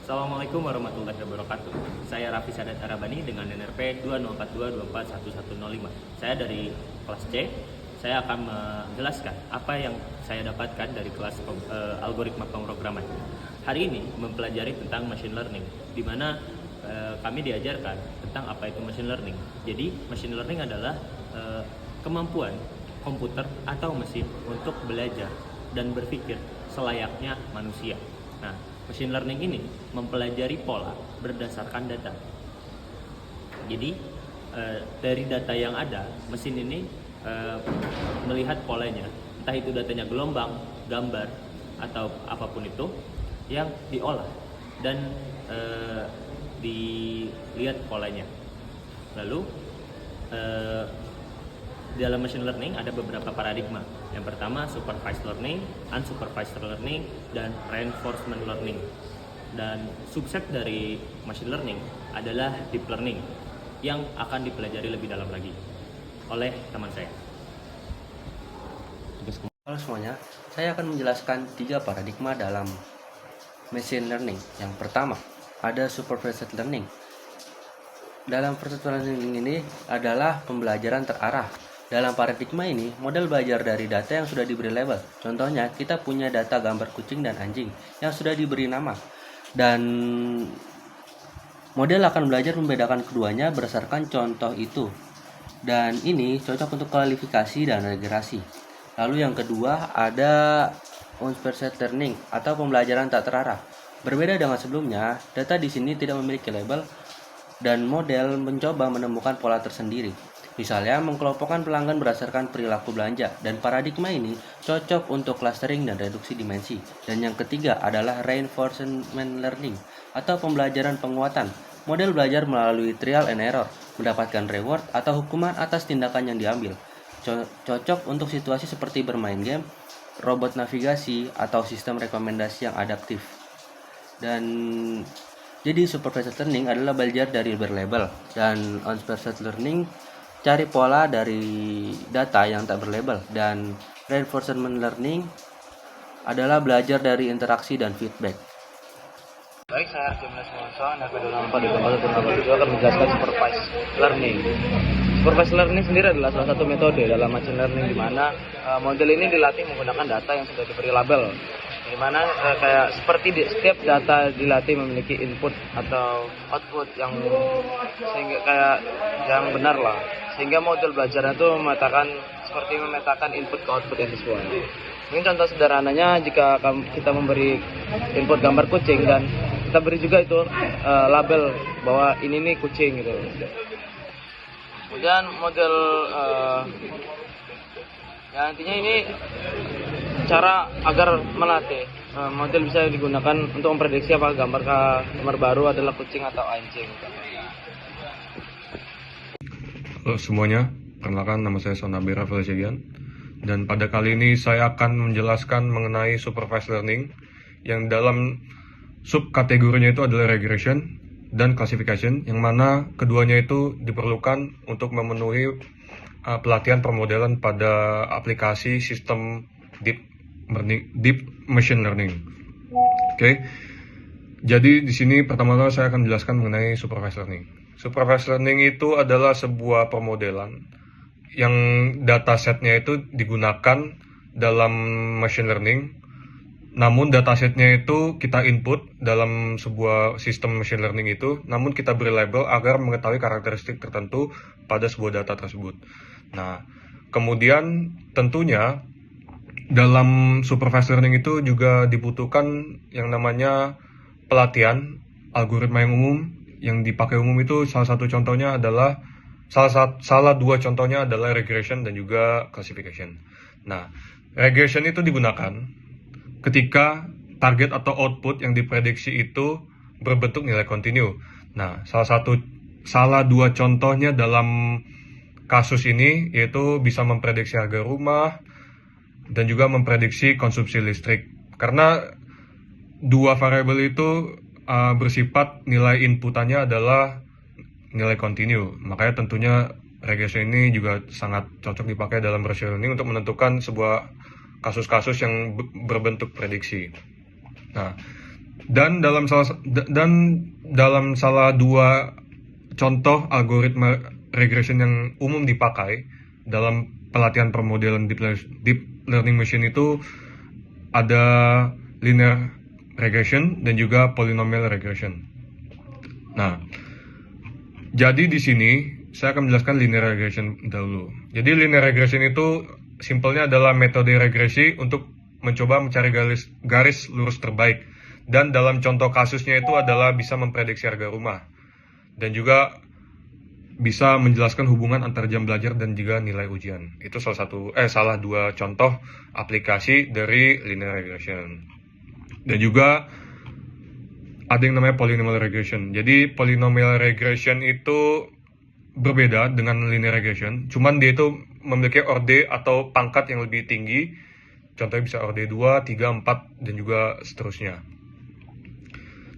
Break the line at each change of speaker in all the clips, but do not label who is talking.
Assalamualaikum warahmatullahi wabarakatuh. Saya Raffi Sadat Arabani dengan NRP 2042241105. Saya dari kelas C. Saya akan menjelaskan apa yang saya dapatkan dari kelas algoritma pemrograman. Hari ini mempelajari tentang machine learning, di mana kami diajarkan tentang apa itu machine learning. Jadi machine learning adalah kemampuan komputer atau mesin untuk belajar dan berpikir selayaknya manusia. Nah, machine learning ini mempelajari pola berdasarkan data. Jadi dari data yang ada, mesin ini melihat polanya, entah itu datanya gelombang, gambar, atau apapun itu yang diolah dan dilihat polanya. Lalu dalam machine learning ada beberapa paradigma. Yang pertama supervised learning, unsupervised learning, dan reinforcement learning. Dan subset dari machine learning adalah deep learning yang akan dipelajari lebih dalam lagi oleh teman saya.
Halo semuanya, saya akan menjelaskan 3 paradigma dalam machine learning. Yang pertama, ada supervised learning. Dalam supervised learning ini adalah pembelajaran terarah. Dalam paradigma ini, model belajar dari data yang sudah diberi label. Contohnya, kita punya data gambar kucing dan anjing yang sudah diberi nama. Dan model akan belajar membedakan keduanya berdasarkan contoh itu. Dan ini cocok untuk kualifikasi dan regresi. Lalu yang kedua ada unsupervised learning atau pembelajaran tak terarah. Berbeda dengan sebelumnya, data di sini tidak memiliki label dan model mencoba menemukan pola tersendiri. Misalnya mengkelompokkan pelanggan berdasarkan perilaku belanja, dan paradigma ini cocok untuk clustering dan reduksi dimensi. Dan yang ketiga adalah reinforcement learning atau pembelajaran penguatan. Model belajar melalui trial and error, mendapatkan reward atau hukuman atas tindakan yang diambil. Cocok untuk situasi seperti bermain game, robot navigasi, atau sistem rekomendasi yang adaptif. Dan jadi supervised learning adalah belajar dari berlabel, dan unsupervised learning cari pola dari data yang tak berlabel, dan reinforcement learning adalah belajar dari interaksi dan feedback.
Baik, saya Arjuna Simonso, NRP 2042 akan menjelaskan supervised learning. Supervised learning sendiri adalah salah satu metode dalam machine learning di mana model ini dilatih menggunakan data yang sudah diberi label. Di mana kayak seperti setiap data dilatih memiliki input atau output yang sehingga kayak yang benar lah. Sehingga model belajarnya itu memetakan input ke output yang sesuai. Mungkin contoh sederhananya jika kita memberi input gambar kucing dan kita beri juga itu label bahwa ini nih kucing gitu. Kemudian model ya intinya ini cara agar melatih model bisa digunakan untuk memprediksi apakah gambar baru adalah kucing atau anjing.
Halo semuanya, perkenalkan nama saya Sonabira Felician, dan pada kali ini saya akan menjelaskan mengenai supervised learning yang dalam subkategorinya itu adalah regression dan classification, yang mana keduanya itu diperlukan untuk memenuhi pelatihan permodelan pada aplikasi sistem deep machine learning. Oke. Jadi di sini pertama-tama saya akan menjelaskan mengenai supervised learning. Supervised learning itu adalah sebuah permodelan yang datasetnya itu digunakan dalam machine learning. Namun datasetnya itu kita input dalam sebuah sistem machine learning itu, namun kita beri label agar mengetahui karakteristik tertentu pada sebuah data tersebut. Nah, kemudian tentunya dalam supervised learning itu juga dibutuhkan yang namanya pelatihan algoritma yang umum. Yang dipakai umum itu salah dua contohnya adalah regression dan juga classification. Nah, regression itu digunakan ketika target atau output yang diprediksi itu berbentuk nilai kontinu. Nah, salah dua contohnya dalam kasus ini yaitu bisa memprediksi harga rumah dan juga memprediksi konsumsi listrik. Karena dua variabel itu bersifat nilai inputannya adalah nilai kontinu. Makanya tentunya regression ini juga sangat cocok dipakai dalam machine learning untuk menentukan sebuah kasus-kasus yang berbentuk prediksi. Nah, Dan dalam salah dua contoh algoritma regression yang umum dipakai dalam pelatihan permodelan deep learning machine itu ada linear regression dan juga polynomial regression. Nah, jadi di sini saya akan menjelaskan linear regression dahulu. Jadi linear regression itu simpelnya adalah metode regresi untuk mencoba mencari garis lurus terbaik. Dan dalam contoh kasusnya itu adalah bisa memprediksi harga rumah. Dan juga bisa menjelaskan hubungan antara jam belajar dan juga nilai ujian. Itu salah dua contoh aplikasi dari linear regression. Dan juga ada yang namanya polynomial regression. Jadi polynomial regression itu berbeda dengan linear regression. Cuman dia itu memiliki orde atau pangkat yang lebih tinggi. Contohnya bisa orde 2, 3, 4, dan juga seterusnya.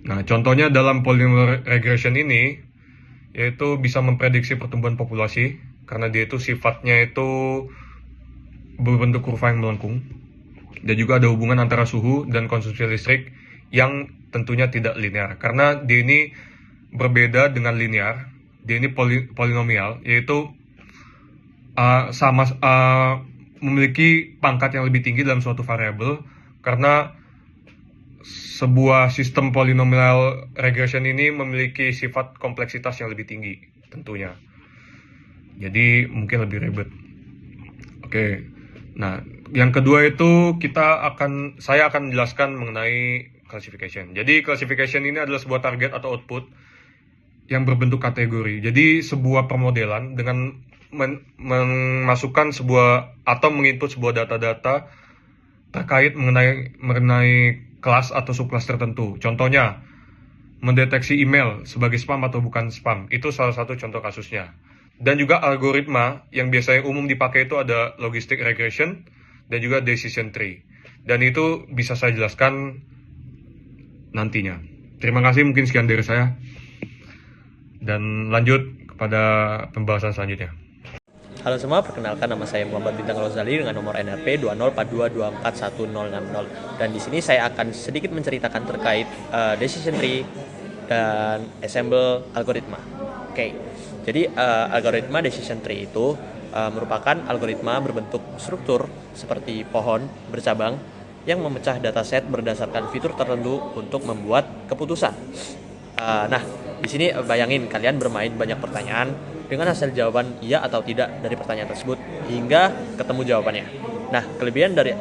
Nah, contohnya dalam polynomial regression ini, yaitu bisa memprediksi pertumbuhan populasi, karena dia itu sifatnya itu berbentuk kurva yang melengkung. Dan juga ada hubungan antara suhu dan konsumsi listrik yang tentunya tidak linear. Karena dia ini berbeda dengan linear, dia ini polinomial, yaitu memiliki pangkat yang lebih tinggi dalam suatu variabel, karena sebuah sistem polynomial regression ini memiliki sifat kompleksitas yang lebih tinggi tentunya. Jadi mungkin lebih ribet. Oke. Nah, yang kedua itu saya akan menjelaskan mengenai classification. Jadi classification ini adalah sebuah target atau output yang berbentuk kategori. Jadi sebuah permodelan dengan memasukkan sebuah atau menginput sebuah data-data terkait mengenai kelas atau subkelas tertentu. Contohnya, mendeteksi email sebagai spam atau bukan spam. Itu salah satu contoh kasusnya. Dan juga algoritma yang biasanya umum dipakai itu ada logistic regression dan juga decision tree. Dan itu bisa saya jelaskan nantinya. Terima kasih, mungkin sekian dari saya. Dan lanjut kepada pembahasan selanjutnya.
Halo semua, perkenalkan nama saya Muhammad Bintang Rozali dengan nomor NRP 2042241060. Dan di sini saya akan sedikit menceritakan terkait decision tree dan ensemble algoritma. Oke. Jadi algoritma decision tree itu merupakan algoritma berbentuk struktur seperti pohon bercabang yang memecah dataset berdasarkan fitur tertentu untuk membuat keputusan. Nah, di sini bayangin kalian bermain banyak pertanyaan dengan hasil jawaban iya atau tidak dari pertanyaan tersebut hingga ketemu jawabannya. Nah, kelebihan dari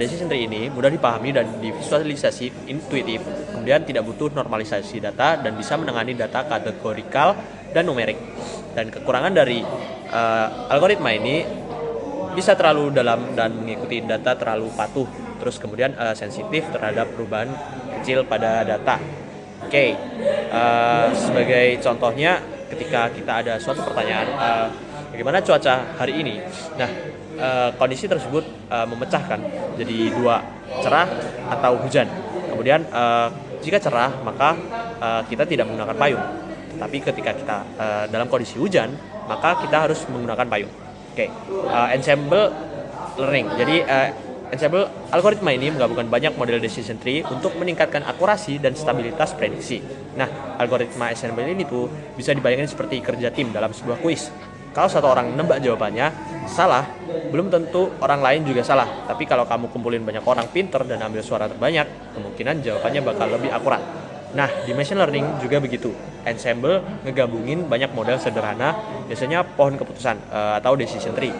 decision tree ini mudah dipahami dan divisualisasi intuitif, kemudian tidak butuh normalisasi data dan bisa menangani data kategorikal dan numerik. Dan kekurangan dari algoritma ini bisa terlalu dalam dan mengikuti data terlalu patuh, terus kemudian sensitif terhadap perubahan kecil pada data. Oke, sebagai contohnya ketika kita ada suatu pertanyaan, bagaimana cuaca hari ini? Nah, kondisi tersebut memecahkan jadi dua, cerah atau hujan. Kemudian jika cerah maka kita tidak menggunakan payung. Tetapi ketika kita dalam kondisi hujan maka kita harus menggunakan payung. Oke, ensemble learning. Jadi ensemble algoritma ini menggabungkan banyak model decision tree untuk meningkatkan akurasi dan stabilitas prediksi. Nah, algoritma ensemble ini tuh bisa dibayangkan seperti kerja tim dalam sebuah kuis. Kalau satu orang nembak jawabannya salah, belum tentu orang lain juga salah. Tapi kalau kamu kumpulin banyak orang pinter dan ambil suara terbanyak, kemungkinan jawabannya bakal lebih akurat. Nah, di machine learning juga begitu. Ensemble ngegabungin banyak model sederhana, biasanya pohon keputusan atau decision tree,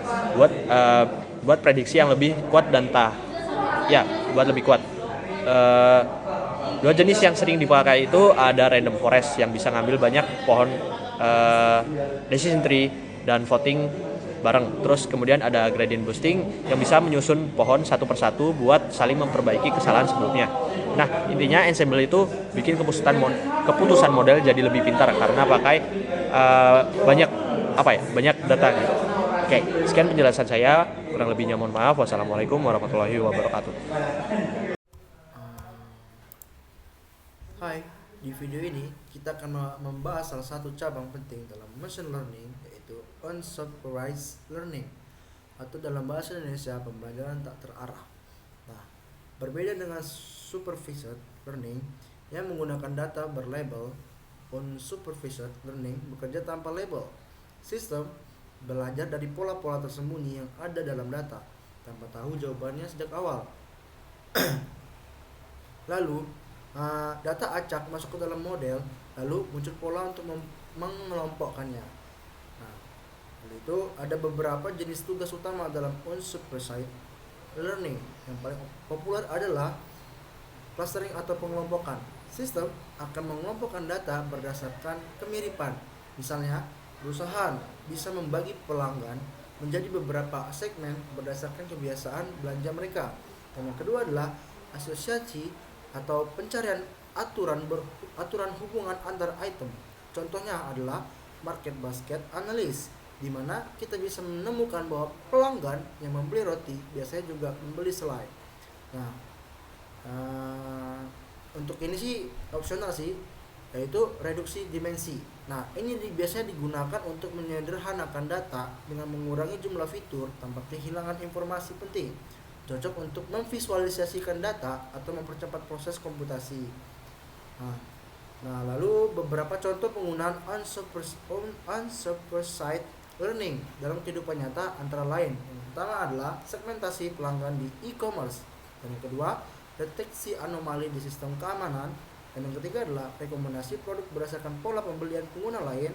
buat prediksi yang lebih kuat dan buat lebih kuat. Dua jenis yang sering dipakai itu ada random forest yang bisa ngambil banyak pohon decision tree dan voting bareng. Terus kemudian ada gradient boosting yang bisa menyusun pohon satu persatu buat saling memperbaiki kesalahan sebelumnya. Nah, intinya ensemble itu bikin keputusan model jadi lebih pintar karena pakai banyak data gitu. Oke, sekian penjelasan saya. Kurang lebihnya mohon maaf. Wassalamualaikum warahmatullahi wabarakatuh.
Hai, di video ini kita akan membahas salah satu cabang penting dalam machine learning, yaitu unsupervised learning, atau dalam bahasa Indonesia pembelajaran tak terarah. Nah, berbeda dengan supervised learning yang menggunakan data berlabel unsupervised learning bekerja tanpa label. Sistem belajar dari pola-pola tersembunyi yang ada dalam data tanpa tahu jawabannya sejak awal. Lalu data acak masuk ke dalam model, lalu muncul pola untuk mengelompokkannya. Nah, lalu itu ada beberapa jenis tugas utama dalam unsupervised learning. Yang paling populer adalah clustering atau pengelompokan. Sistem akan mengelompokkan data berdasarkan kemiripan. Misalnya, perusahaan bisa membagi pelanggan menjadi beberapa segmen berdasarkan kebiasaan belanja mereka. Dan yang kedua adalah asosiasi atau pencarian aturan hubungan antar item. Contohnya adalah market basket analysis, di mana kita bisa menemukan bahwa pelanggan yang membeli roti biasanya juga membeli selai. Nah, untuk ini sih opsional sih, yaitu reduksi dimensi. Nah, ini biasanya digunakan untuk menyederhanakan data dengan mengurangi jumlah fitur tanpa kehilangan informasi penting. Cocok untuk memvisualisasikan data atau mempercepat proses komputasi. Nah, lalu beberapa contoh penggunaan unsupervised learning dalam kehidupan nyata antara lain. Yang pertama adalah segmentasi pelanggan di e-commerce. Dan yang kedua, deteksi anomali di sistem keamanan. Dan yang ketiga adalah rekomendasi produk berdasarkan pola pembelian pengguna lain.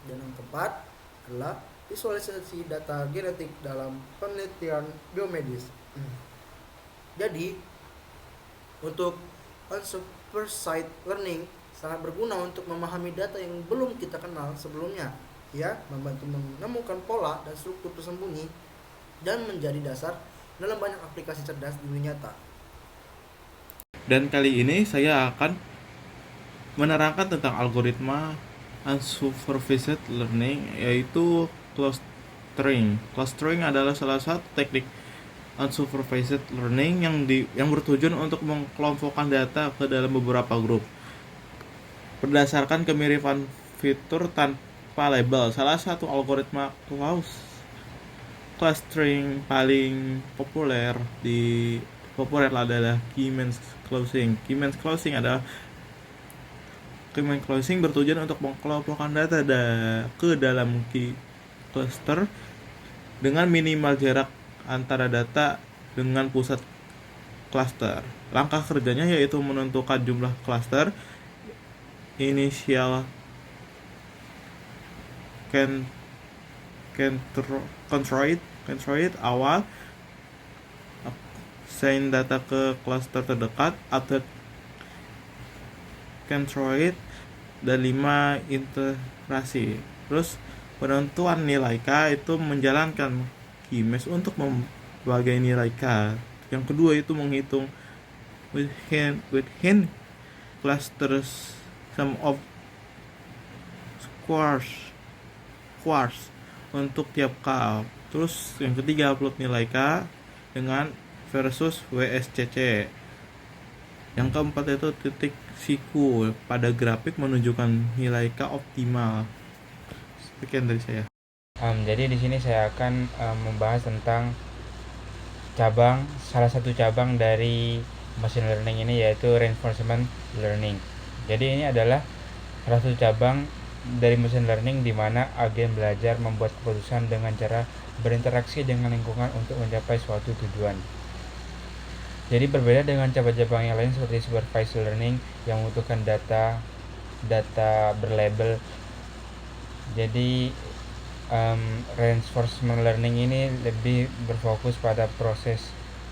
Dan yang keempat adalah visualisasi data genetik dalam penelitian biomedis. Jadi, untuk unsupervised learning sangat berguna untuk memahami data yang belum kita kenal sebelumnya, ya, membantu menemukan pola dan struktur tersembunyi dan menjadi dasar dalam banyak aplikasi cerdas di dunia nyata.
Dan kali ini saya akan menerangkan tentang algoritma unsupervised learning, yaitu clustering. Clustering adalah salah satu teknik unsupervised learning yang bertujuan untuk mengelompokkan data ke dalam beberapa grup berdasarkan kemiripan fitur tanpa label. Salah satu algoritma clustering paling populer adalah K-means closing. K-means closing bertujuan untuk mengelompokkan data ke dalam key cluster dengan minimal jarak antara data dengan pusat cluster. Langkah kerjanya yaitu menentukan jumlah cluster initial centroid awal, assign data ke cluster terdekat atau centroid, dan 5 iterasi. Terus penentuan nilai K itu menjalankan K-means untuk membagi nilai K. Yang kedua itu menghitung within clusters sum of squares untuk tiap K. Terus yang ketiga upload nilai K dengan versus WSCC. Yang keempat itu titik siku pada grafik menunjukkan nilai K optimal. Sekian dari saya.
Jadi di sini saya akan membahas tentang salah satu cabang dari machine learning ini, yaitu reinforcement learning. Jadi ini adalah salah satu cabang dari machine learning di mana agen belajar membuat keputusan dengan cara berinteraksi dengan lingkungan untuk mencapai suatu tujuan. Jadi berbeda dengan cabang-cabang yang lain seperti supervised learning yang membutuhkan data berlabel. Jadi reinforcement learning ini lebih berfokus pada proses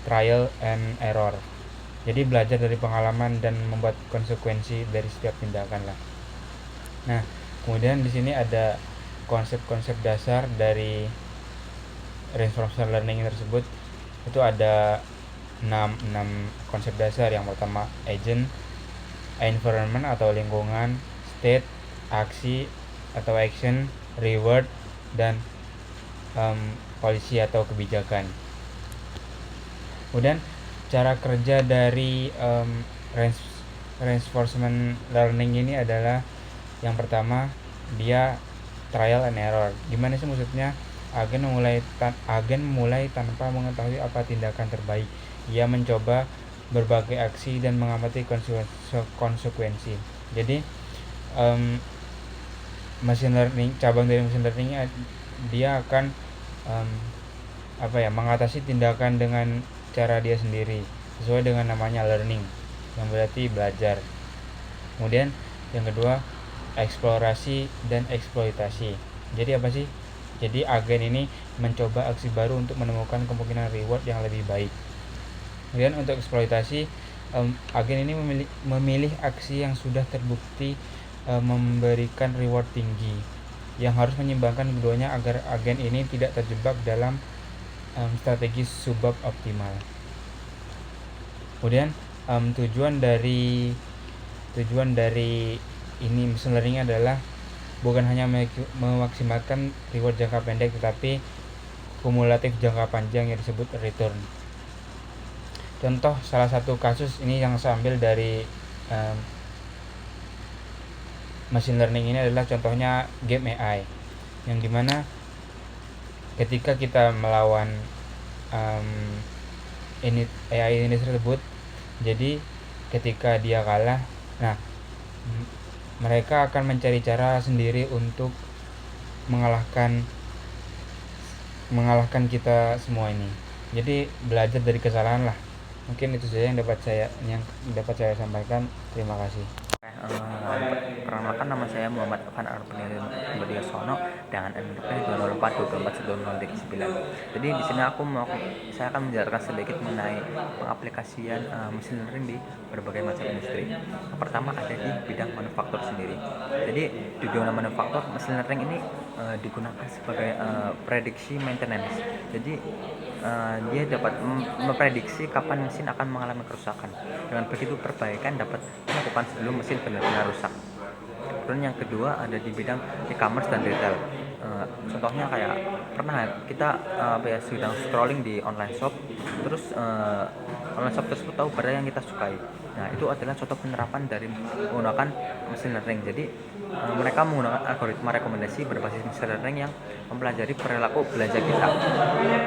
trial and error. Jadi belajar dari pengalaman dan membuat konsekuensi dari setiap tindakan lah. Nah, kemudian di sini ada konsep-konsep dasar dari reinforcement learning tersebut. Itu ada 6 konsep dasar. Yang pertama agent, environment atau lingkungan, state, aksi atau action, reward, dan polisi atau kebijakan. Kemudian cara kerja dari reinforcement learning ini adalah yang pertama, dia trial and error. Gimana sih maksudnya? Agen mulai tanpa mengetahui apa tindakan terbaik. Ia mencoba berbagai aksi dan mengamati konsekuensi. Jadi machine learning, cabang dari machine learning dia akan mengatasi tindakan dengan cara dia sendiri sesuai dengan namanya learning, yang berarti belajar. Kemudian yang kedua, eksplorasi dan eksploitasi. Jadi apa sih? Jadi agen ini mencoba aksi baru untuk menemukan kemungkinan reward yang lebih baik. Kemudian untuk eksploitasi, agen ini memilih aksi yang sudah terbukti memberikan reward tinggi, yang harus menyeimbangkan keduanya agar agen ini tidak terjebak dalam strategi suboptimal. Kemudian tujuan dari ini machine learning adalah bukan hanya memaksimalkan reward jangka pendek, tetapi kumulatif jangka panjang yang disebut return. Contoh salah satu kasus ini yang saya ambil dari machine learning ini adalah contohnya game AI, yang dimana ketika kita melawan AI ini tersebut, jadi ketika dia kalah, mereka akan mencari cara sendiri untuk mengalahkan kita semua ini. Jadi belajar dari kesalahan lah. Mungkin itu saja yang dapat saya sampaikan. Terima kasih.
Perkenalkan, nama saya Muhammad Afan Arpenirin Badiasono dengan NPM 204-241-9. Jadi di sini saya akan menjelaskan sedikit mengenai pengaplikasian machine learning di berbagai macam industri. Yang pertama ada di bidang manufaktur sendiri. Jadi di bidang manufaktur, machine learning ini digunakan sebagai prediksi maintenance. Jadi dia dapat memprediksi kapan mesin akan mengalami kerusakan. Dengan begitu perbaikan dapat dilakukan sebelum mesin benar-benar rusak. Kemudian yang kedua ada di bidang e-commerce dan retail. Contohnya kayak pernah kita sedang scrolling di online shop, terus online shop tersebut tahu barang yang kita sukai. Nah, itu adalah contoh penerapan dari menggunakan machine learning. Jadi mereka menggunakan algoritma rekomendasi berbasis machine learning yang mempelajari perilaku belanja kita.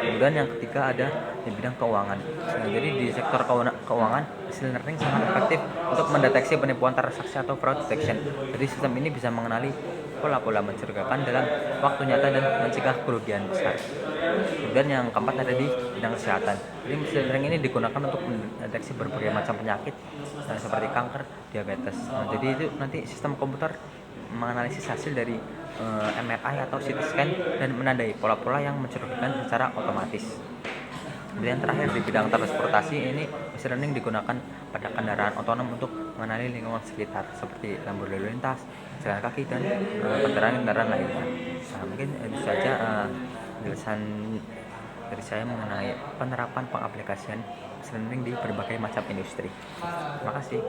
Kemudian yang ketiga ada di bidang keuangan. Jadi di sektor keuangan, machine learning sangat efektif untuk mendeteksi penipuan transaksi atau fraud detection. Jadi sistem ini bisa mengenali pola-pola mencurigakan dalam waktu nyata dan mencegah kerugian besar. Kemudian yang keempat ada di bidang kesehatan. Jadi machine learning ini digunakan untuk mendeteksi berbagai macam penyakit seperti kanker, diabetes. Jadi itu nanti sistem komputer menganalisis hasil dari MRI atau CT scan dan menandai pola-pola yang mencurigakan secara otomatis. Kemudian terakhir di bidang transportasi, ini machine learning digunakan pada kendaraan otonom untuk mengenali lingkungan sekitar seperti lampu lalu lintas, jalan kaki, dan kendaraan lainnya. Nah, mungkin itu saja penjelasan dari saya mengenai penerapan pengaplikasian machine learning di berbagai macam industri. Terima kasih.